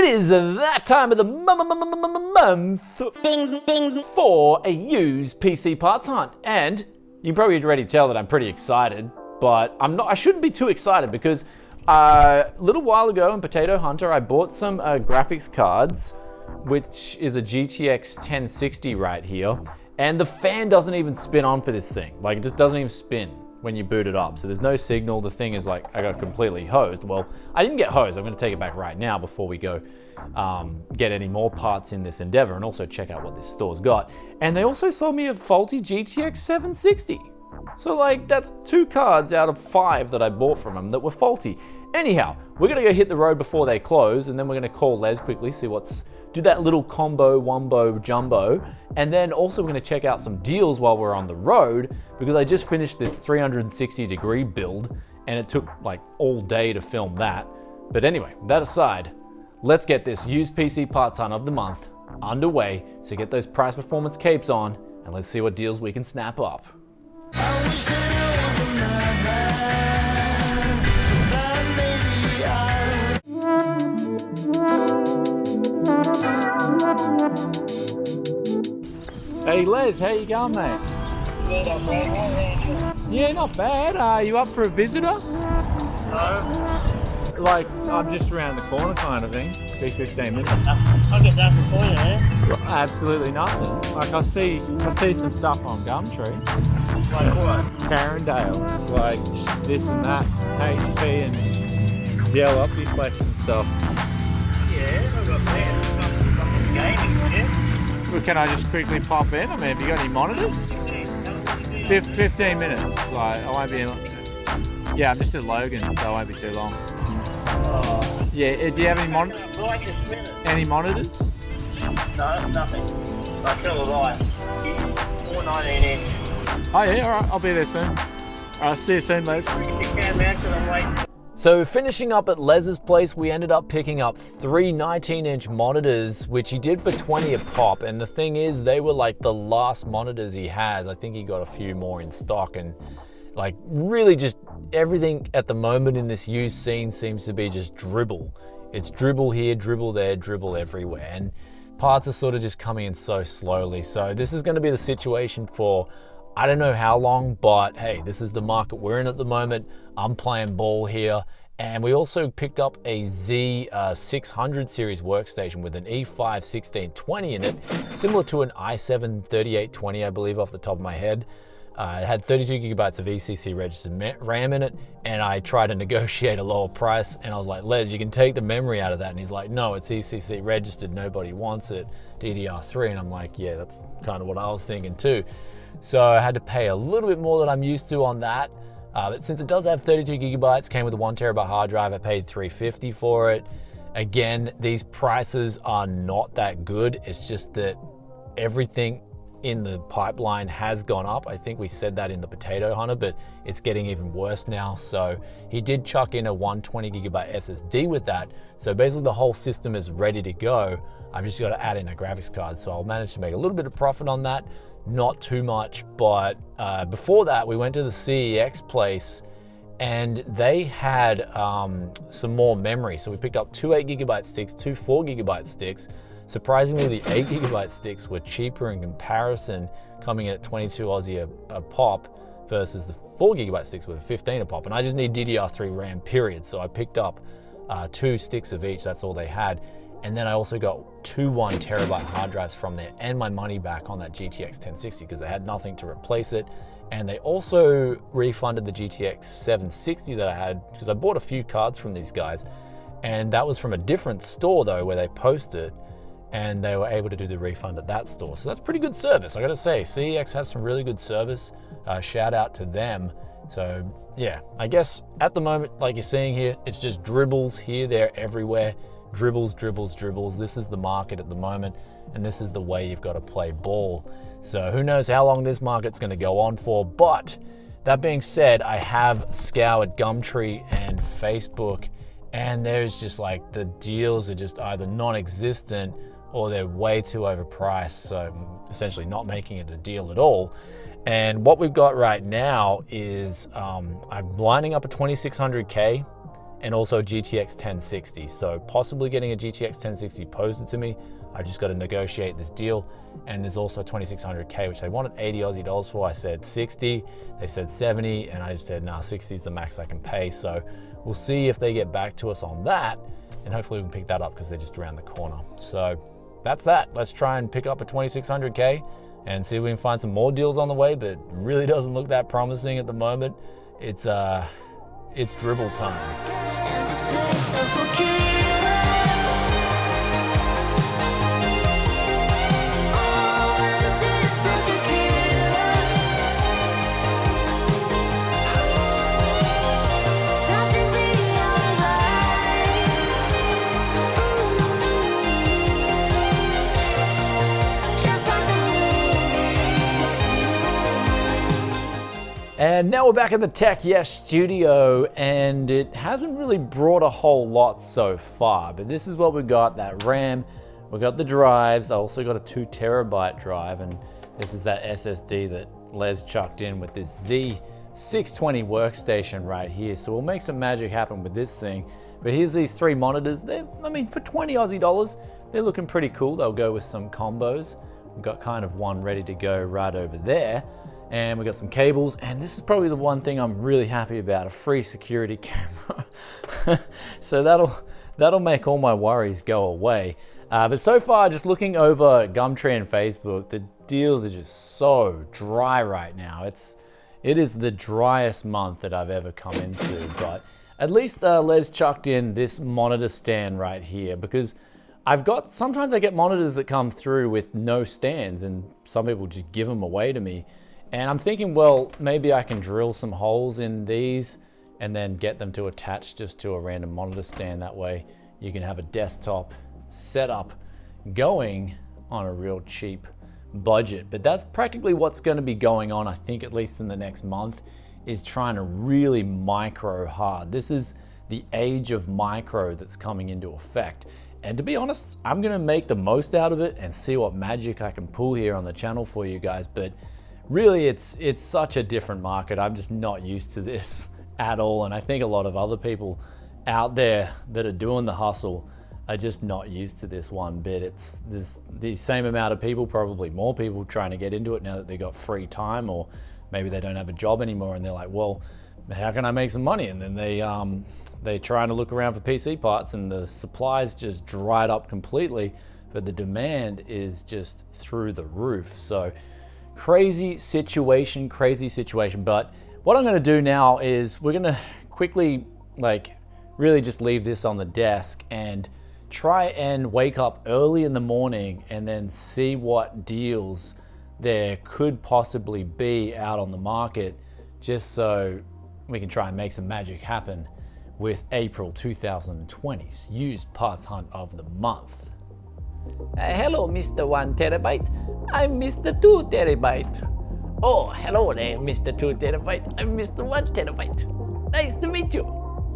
It is that time of the month Ding, ding. for a used PC parts hunt. And you can probably already tell that I'm pretty excited, but I shouldn't be too excited because a little while ago in Potato Hunter, I bought some graphics cards, which is a GTX 1060 right here. And the fan doesn't even spin on for this thing. Like, it just doesn't even spin when you boot it up. So there's no signal. The thing is like, I got completely hosed. Well, I didn't get hosed. I'm gonna take it back right now before we go get any more parts in this endeavor and also check out what this store's got. And they also sold me a faulty GTX 760. So like, that's 2 cards out of 5 that I bought from them that were faulty. Anyhow, we're gonna go hit the road before they close, and then we're gonna call Les quickly, do that little combo, wombo, jumbo, and then also we're gonna check out some deals while we're on the road, because I just finished this 360-degree build, and it took like all day to film that. But anyway, that aside, let's get this used PC parts hunt of the month underway, so get those price performance capes on, and let's see what deals we can snap up. Hey Les, how you going, mate? Yeah, not bad. Are you up for a visitor? No. Like, I'm just around the corner kind of thing. Be 15 minutes. I'll get that before you, eh? Absolutely nothing. Like, I see some stuff on Gumtree. Like what? Carindale. It's like this and that. HP and Dell Optiflex and stuff. Yeah, I've got plans. Some gaming, yeah? Well, can I just quickly pop in? I mean, have you got any monitors? 15 minutes. Like, I won't be in. Yeah, I'm just at Logan, so I won't be too long. Yeah, do you have any monitors? No, nothing. I feel alright. 419 inch. Oh yeah, alright, I'll be there soon. I'll see you soon, Les. You can, man, because I'm waiting. So finishing up at Les's place, we ended up picking up 3 19-inch monitors, which he did for 20 a pop. And the thing is, they were like the last monitors he has. I think he got a few more in stock, and like really just everything at the moment in this used scene seems to be just dribble. It's dribble here, dribble there, dribble everywhere. And parts are sort of just coming in so slowly. So this is going to be the situation for I don't know how long, but hey, this is the market we're in at the moment. I'm playing ball here. And we also picked up a Z600 series workstation with an E5 1620 in it, similar to an i7 3820, I believe, off the top of my head. It had 32 gigabytes of ECC registered RAM in it, and I tried to negotiate a lower price, and I was like, Les, you can take the memory out of that. And he's like, no, it's ECC registered, nobody wants it, DDR3. And I'm like, yeah, that's kind of what I was thinking too. So I had to pay a little bit more than I'm used to on that. But since it does have 32 gigabytes, came with a 1 terabyte hard drive, I paid $350 for it. Again, these prices are not that good. It's just that everything in the pipeline has gone up. I think we said that in the Potato Hunter, but it's getting even worse now. So he did chuck in a 120 gigabyte SSD with that. So basically the whole system is ready to go. I've just got to add in a graphics card. So I'll manage to make a little bit of profit on that. Not too much, but before that, we went to the CEX place and they had some more memory. So we picked up 2 8 gigabyte sticks, 2 4 gigabyte sticks. Surprisingly, the 8 gigabyte sticks were cheaper in comparison, coming in at 22 Aussie a pop versus the 4 gigabyte sticks were 15 a pop. And I just need DDR3 RAM, period. So I picked up 2 sticks of each, that's all they had. And then I also got 2 1 terabyte hard drives from there and my money back on that GTX 1060 because they had nothing to replace it. And they also refunded the GTX 760 that I had because I bought a few cards from these guys. And that was from a different store though, where they posted, and they were able to do the refund at that store. So that's pretty good service, I gotta say. CEX has some really good service. Shout out to them. So yeah, I guess at the moment, like you're seeing here, it's just dribbles here, there, everywhere. Dribbles, dribbles, dribbles. This is the market at the moment, and this is the way you've got to play ball. So who knows how long this market's going to go on for. But that being said, I have scoured Gumtree and Facebook, and there's just like the deals are just either non-existent or they're way too overpriced. So essentially not making it a deal at all. And what we've got right now is I'm lining up a 2600K and also GTX 1060. So possibly getting a GTX 1060 posted to me. I just got to negotiate this deal. And there's also 2600K, which they wanted 80 Aussie dollars for. I said 60, they said 70, and I just said, nah, 60 is the max I can pay. So we'll see if they get back to us on that, and hopefully we can pick that up because they're just around the corner. So that's that. Let's try and pick up a 2600K and see if we can find some more deals on the way, but it really doesn't look that promising at the moment. It's dribble time. And now we're back at the Tech Yes studio, and it hasn't really brought a whole lot so far, but this is what we got: that RAM, we got the drives. I also got a 2 terabyte drive, and this is that SSD that Les chucked in with this Z620 workstation right here. So we'll make some magic happen with this thing. But here's these 3 monitors. I mean, for 20 Aussie dollars, they're looking pretty cool. They'll go with some combos. We've got kind of one ready to go right over there. And we got some cables, and this is probably the one thing I'm really happy about: a free security camera. So that'll make all my worries go away. But so far, just looking over Gumtree and Facebook, the deals are just so dry right now. It is the driest month that I've ever come into. But at least Les chucked in this monitor stand right here, because sometimes I get monitors that come through with no stands, and some people just give them away to me. And I'm thinking, well, maybe I can drill some holes in these and then get them to attach just to a random monitor stand. That way you can have a desktop setup going on a real cheap budget. But that's practically what's going to be going on, I think, at least in the next month, is trying to really micro hard. This is the age of micro that's coming into effect. And to be honest, I'm going to make the most out of it and see what magic I can pull here on the channel for you guys. But really, it's such a different market. I'm just not used to this at all. And I think a lot of other people out there that are doing the hustle are just not used to this one bit. There's the same amount of people, probably more people, trying to get into it now that they got free time, or maybe they don't have a job anymore and they're like, well, how can I make some money? And then they try to look around for PC parts, and the supplies just dried up completely, but the demand is just through the roof. So crazy situation. But what I'm going to do now is we're going to quickly really just leave this on the desk and try and wake up early in the morning and then see what deals there could possibly be out on the market, just so we can try and make some magic happen with April 2020's used parts hunt of the month. Hello, Mr. 1 terabyte. I'm Mr. 2 terabyte. Oh, hello there, Mr. 2 terabyte. I'm Mr. 1 terabyte. Nice to meet you.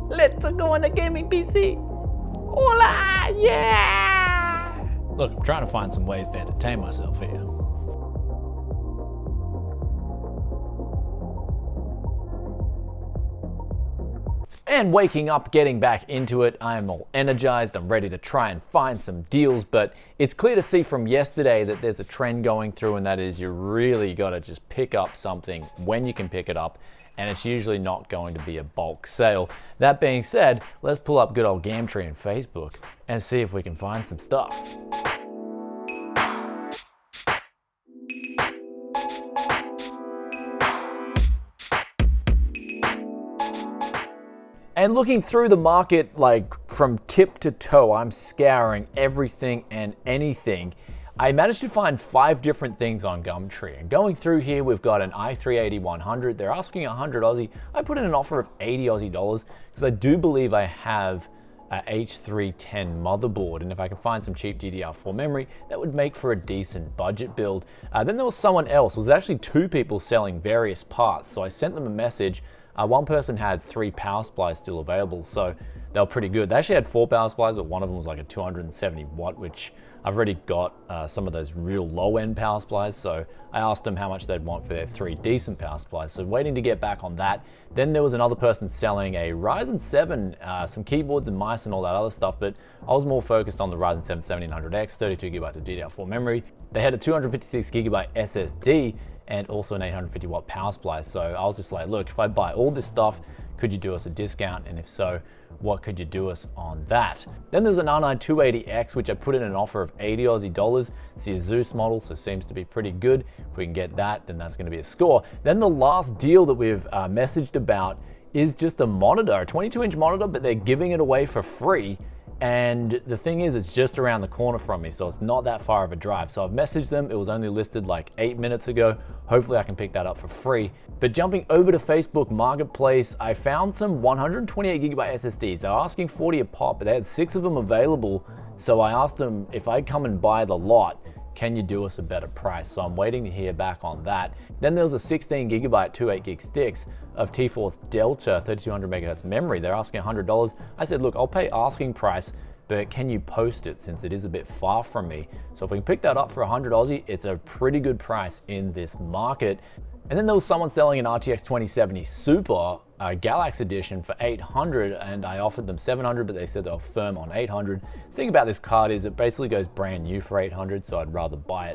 Let's go on a gaming PC. Hola, yeah! Look, I'm trying to find some ways to entertain myself here. And waking up, getting back into it, I am all energized. I'm ready to try and find some deals, but it's clear to see from yesterday that there's a trend going through, and that is you really got to just pick up something when you can pick it up, and it's usually not going to be a bulk sale. That being said, let's pull up good old Gumtree and Facebook and see if we can find some stuff. And looking through the market, from tip to toe, I'm scouring everything and anything. I managed to find 5 different things on Gumtree. And going through here, we've got an i3-8100. They're asking 100 Aussie. I put in an offer of 80 Aussie dollars because I do believe I have a H310 motherboard. And if I can find some cheap DDR4 memory, that would make for a decent budget build. Then there was someone else. It was actually 2 people selling various parts. So I sent them a message. One person had 3 power supplies still available. So they were pretty good. They actually had 4 power supplies, but one of them was like a 270 watt, which I've already got some of those real low end power supplies. So I asked them how much they'd want for their 3 decent power supplies. So waiting to get back on that. Then there was another person selling a Ryzen 7, some keyboards and mice and all that other stuff, but I was more focused on the Ryzen 7 1700X, 32 gigabytes of DDR4 memory. They had a 256 gigabyte SSD and also an 850 watt power supply. So I was just like, look, if I buy all this stuff, could you do us a discount? And if so, what could you do us on that? Then there's an R9 280X, which I put in an offer of 80 Aussie dollars. It's the Asus model, so seems to be pretty good. If we can get that, then that's gonna be a score. Then the last deal that we've messaged about is just a monitor, a 22-inch monitor, but they're giving it away for free. And the thing is, it's just around the corner from me, so it's not that far of a drive. So I've messaged them. It was only listed like 8 minutes ago. Hopefully I can pick that up for free. But jumping over to Facebook Marketplace, I found some 128 gigabyte SSDs. They're asking 40 a pop, but they had 6 of them available. So I asked them, if I come and buy the lot, can you do us a better price? So I'm waiting to hear back on that. Then there was a 16 gigabyte 28 gig sticks of T-Force Delta 3200 megahertz memory. They're asking $100. I said, look, I'll pay asking price, but can you post it since it is a bit far from me? So if we can pick that up for 100 Aussie, it's a pretty good price in this market. And then there was someone selling an RTX 2070 Super Galaxy Edition for 800, and I offered them 700, but they said they'll firm on 800. The thing about this card is it basically goes brand new for 800, so I'd rather buy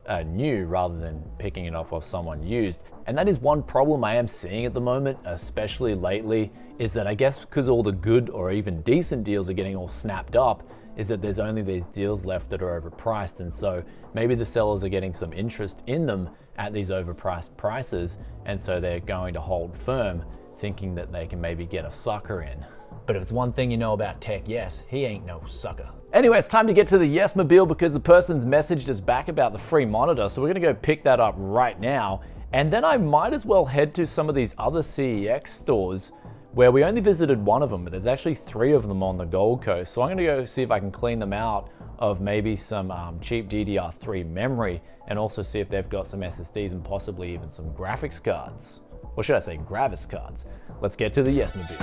it new rather than picking it off of someone used. And that is one problem I am seeing at the moment, especially lately, is that I guess because all the good or even decent deals are getting all snapped up, is that there's only these deals left that are overpriced. And so maybe the sellers are getting some interest in them at these overpriced prices, and so they're going to hold firm, thinking that they can maybe get a sucker in. But if it's one thing you know about tech, yes, he ain't no sucker. Anyway, it's time to get to the Yes-mobile because the person's messaged us back about the free monitor, so we're gonna go pick that up right now. And then I might as well head to some of these other CEX stores where we only visited one of them, but there's actually 3 of them on the Gold Coast. So I'm gonna go see if I can clean them out of maybe some cheap DDR3 memory, and also see if they've got some SSDs and possibly even some graphics cards. Or should I say Gravis cards? Let's get to the Yes-mobile.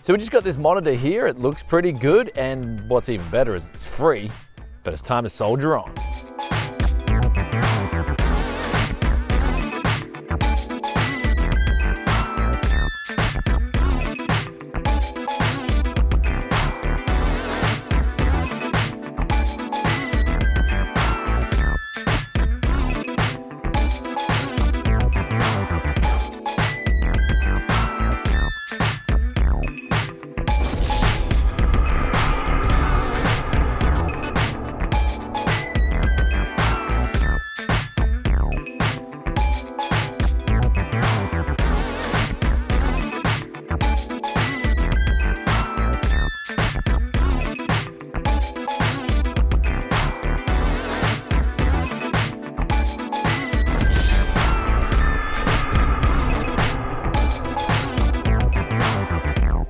So we just got this monitor here. It looks pretty good, and what's even better is it's free, but it's time to soldier on.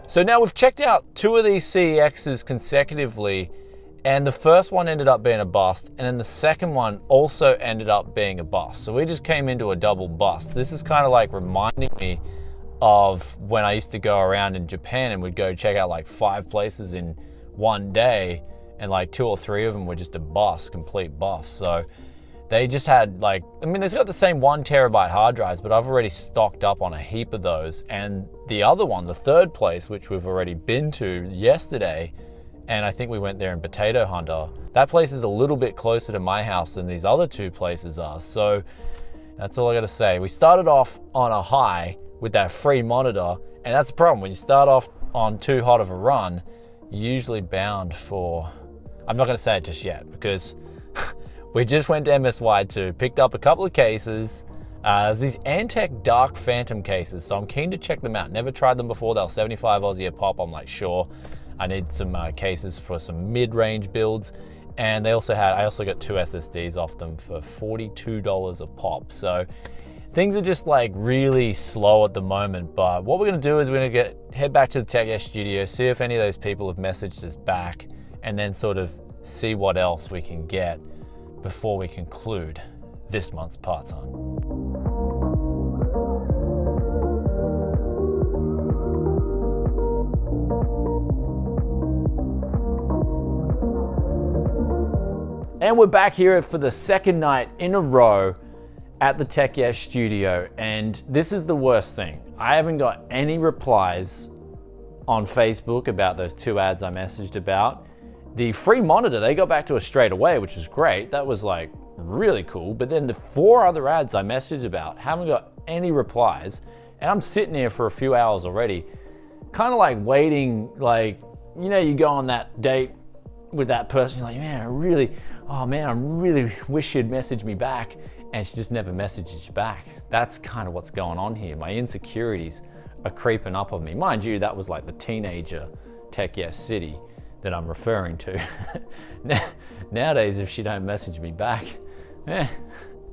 So now we've checked out 2 of these CEXs consecutively, and the first one ended up being a bust, and then the second one also ended up being a bust. So we just came into a double bust. This is kind of like reminding me of when I used to go around in Japan and we'd go check out like 5 places in one day, and like 2 or 3 of them were just a bust, complete bust. So they just had like, I mean, they've got the same 1 terabyte hard drives, but I've already stocked up on a heap of those. And the other one, the third place, which we've already been to yesterday, and I think we went there in Potato Hunter, that place is a little bit closer to my house than these other 2 places are. So that's all I gotta say. We started off on a high with that free monitor, and that's the problem. When you start off on too hot of a run, you're usually bound for, I'm not gonna say it just yet, because we just went to MSY2, picked up a couple of cases. There's these Antec Dark Phantom cases, so I'm keen to check them out. Never tried them before. They were 75 Aussie a pop. I'm like, sure. I need some cases for some mid-range builds. And I also got 2 SSDs off them for $42 a pop. So things are just like really slow at the moment. But what we're gonna do is we're gonna head back to the Tech Yes studio, see if any of those people have messaged us back, and then sort of see what else we can get before we conclude this month's parts hunt. And we're back here for the second night in a row at the Tech Yes studio, and this is the worst thing. I haven't got any replies on Facebook about those 2 ads I messaged about. The free monitor, they got back to us straight away, which was great. That was like really cool. But then the 4 other ads I messaged about, haven't got any replies. And I'm sitting here for a few hours already, kind of like waiting, like, you know, you go on that date with that person, you're like, man, I really wish you'd message me back. And she just never messages you back. That's kind of what's going on here. My insecurities are creeping up on me. Mind you, that was like the teenager Tech Yes City that I'm referring to. Nowadays, if she don't message me back,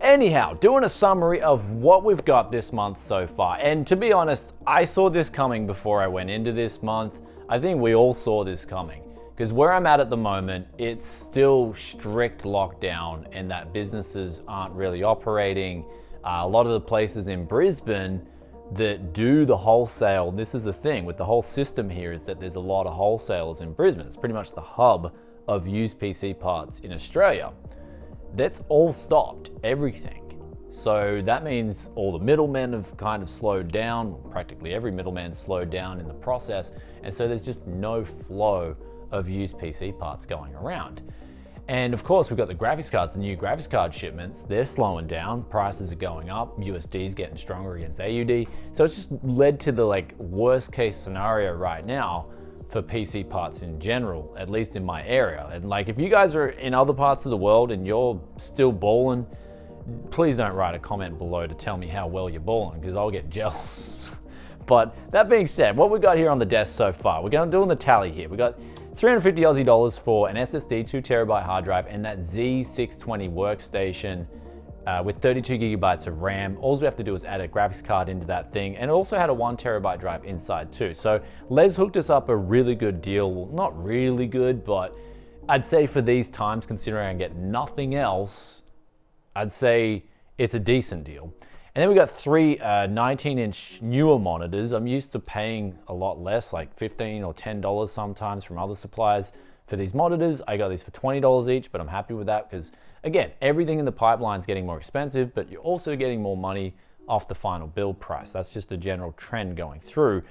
Anyhow, doing a summary of what we've got this month so far. And to be honest, I saw this coming before I went into this month. I think we all saw this coming. Because where I'm at the moment, it's still strict lockdown and that businesses aren't really operating. A lot of the places in Brisbane that do the wholesale, this is the thing with the whole system here, is that there's a lot of wholesalers in Brisbane. It's pretty much the hub of used PC parts in Australia. That's all stopped, everything. So that means all the middlemen have kind of slowed down. Practically every middleman slowed down in the process. And so there's just no flow of used PC parts going around. And of course, we've got the graphics cards, the new graphics card shipments, they're slowing down, prices are going up, USD is getting stronger against AUD. So it's just led to the worst case scenario right now for PC parts in general, at least in my area. And if you guys are in other parts of the world and you're still balling, please don't write a comment below to tell me how well you're balling, because I'll get jealous. But that being said, what we got here on the desk so far, we're doing the tally here. We got 350 Aussie dollars for an SSD 2TB hard drive and that Z620 workstation with 32 gigabytes of RAM. All we have to do is add a graphics card into that thing, and it also had a 1TB drive inside too. So Les hooked us up a really good deal. Well, not really good, but I'd say for these times, considering I get nothing else, I'd say it's a decent deal. And then we got 3 19-inch newer monitors. I'm used to paying a lot less, like $15 or $10 sometimes from other suppliers for these monitors. I got these for $20 each, but I'm happy with that because, again, everything in the pipeline is getting more expensive, but you're also getting more money off the final build price. That's just a general trend going through.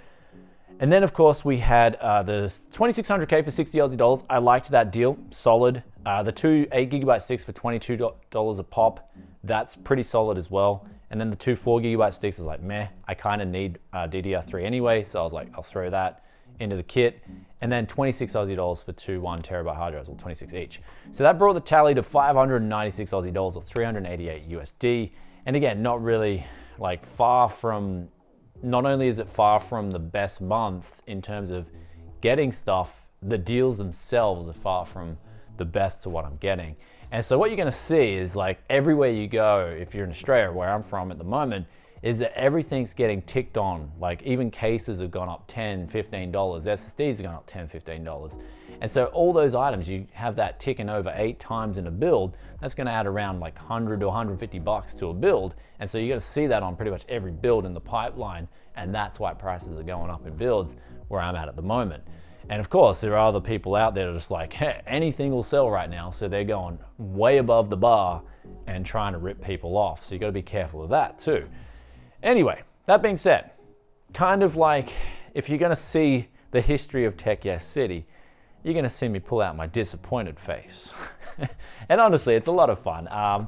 And then, of course, we had the 2600K for 60 Aussie dollars. I liked that deal, solid. The 2 8GB sticks for $22 a pop. That's pretty solid as well. And then the 2 4GB sticks is like, meh, I kind of need DDR3 anyway, so I was like, I'll throw that into the kit. And then 26 Aussie dollars for 2 1TB hard drives, or 26 each. So that brought the tally to 596 Aussie dollars, or 388 USD. And again, not really far from, not only is it far from the best month in terms of getting stuff, the deals themselves are far from the best to what I'm getting. And so what you're gonna see is everywhere you go, if you're in Australia, where I'm from at the moment, is that everything's getting ticked on. Even cases have gone up $10, $15, SSDs have gone up $10, $15. And so all those items, you have that ticking over 8 times in a build, that's gonna add around $100 to $150 to a build. And so you're gonna see that on pretty much every build in the pipeline, and that's why prices are going up in builds where I'm at the moment. And of course, there are other people out there that are just hey, anything will sell right now. So they're going way above the bar and trying to rip people off. So you gotta be careful of that too. Anyway, that being said, kind of if you're gonna see the history of Tech Yes City, you're gonna see me pull out my disappointed face. And honestly, it's a lot of fun. I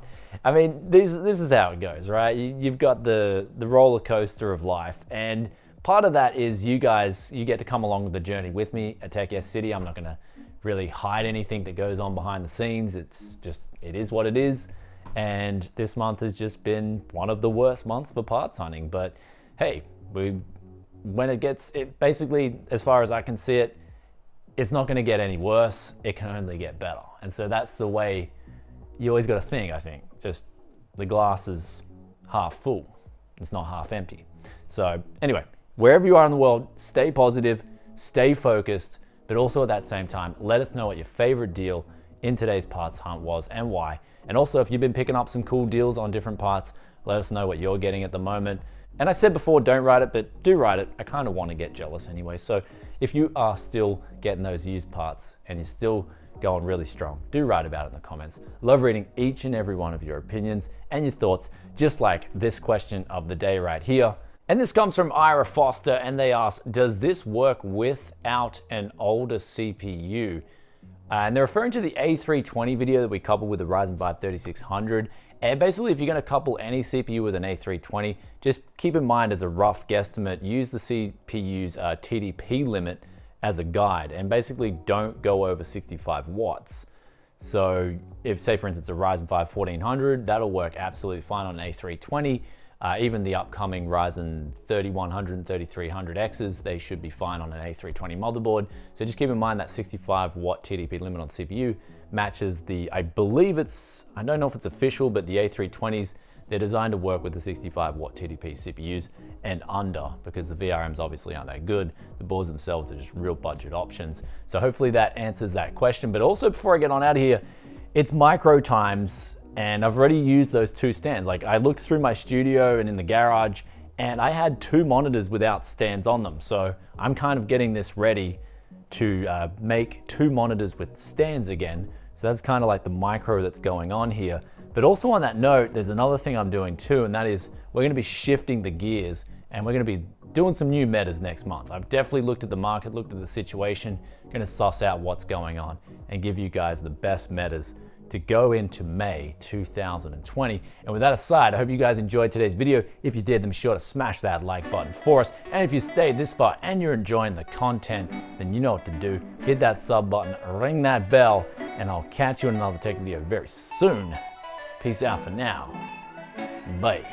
mean, this is how it goes, right? You've got the roller coaster of life, and part of that is you guys, you get to come along with the journey with me at Tech Yes City. I'm not gonna really hide anything that goes on behind the scenes. It's just, it is what it is. And this month has just been one of the worst months for parts hunting. But hey, when it gets, basically, as far as I can see it, it's not gonna get any worse. It can only get better. And so that's the way you always gotta think, I think. Just the glass is half full. It's not half empty. So anyway, wherever you are in the world, stay positive, stay focused, but also at that same time, let us know what your favorite deal in today's parts hunt was and why. And also, if you've been picking up some cool deals on different parts, let us know what you're getting at the moment. And I said before, don't write it, but do write it. I kind of want to get jealous anyway. So if you are still getting those used parts and you're still going really strong, do write about it in the comments. Love reading each and every one of your opinions and your thoughts, just like this question of the day right here. And this comes from Ira Foster, and they ask, does this work without an older CPU? And they're referring to the A320 video that we coupled with the Ryzen 5 3600. And basically, if you're going to couple any CPU with an A320, just keep in mind as a rough guesstimate, use the CPU's TDP limit as a guide, and basically don't go over 65 watts. So if, say for instance, a Ryzen 5 1400, that'll work absolutely fine on an A320. Even the upcoming Ryzen 3100 and 3300Xs, they should be fine on an A320 motherboard. So just keep in mind that 65 watt TDP limit on the CPU matches the, I believe it's, I don't know if it's official, but the A320s, they're designed to work with the 65 watt TDP CPUs and under, because the VRMs obviously aren't that good. The boards themselves are just real budget options. So hopefully that answers that question. But also, before I get on out of here, it's micro times. And I've already used those two stands. Like, I looked through my studio and in the garage, and I had two monitors without stands on them. So I'm kind of getting this ready to make two monitors with stands again. So that's kind of like the micro that's going on here. But also on that note, there's another thing I'm doing too, and that is we're gonna be shifting the gears, and we're gonna be doing some new metas next month. I've definitely looked at the market, looked at the situation, gonna suss out what's going on and give you guys the best metas to go into May 2020. And with that aside, I hope you guys enjoyed today's video. If you did, then be sure to smash that like button for us. And if you stayed this far and you're enjoying the content, then you know what to do. Hit that sub button, ring that bell, and I'll catch you in another tech video very soon. Peace out for now. Bye.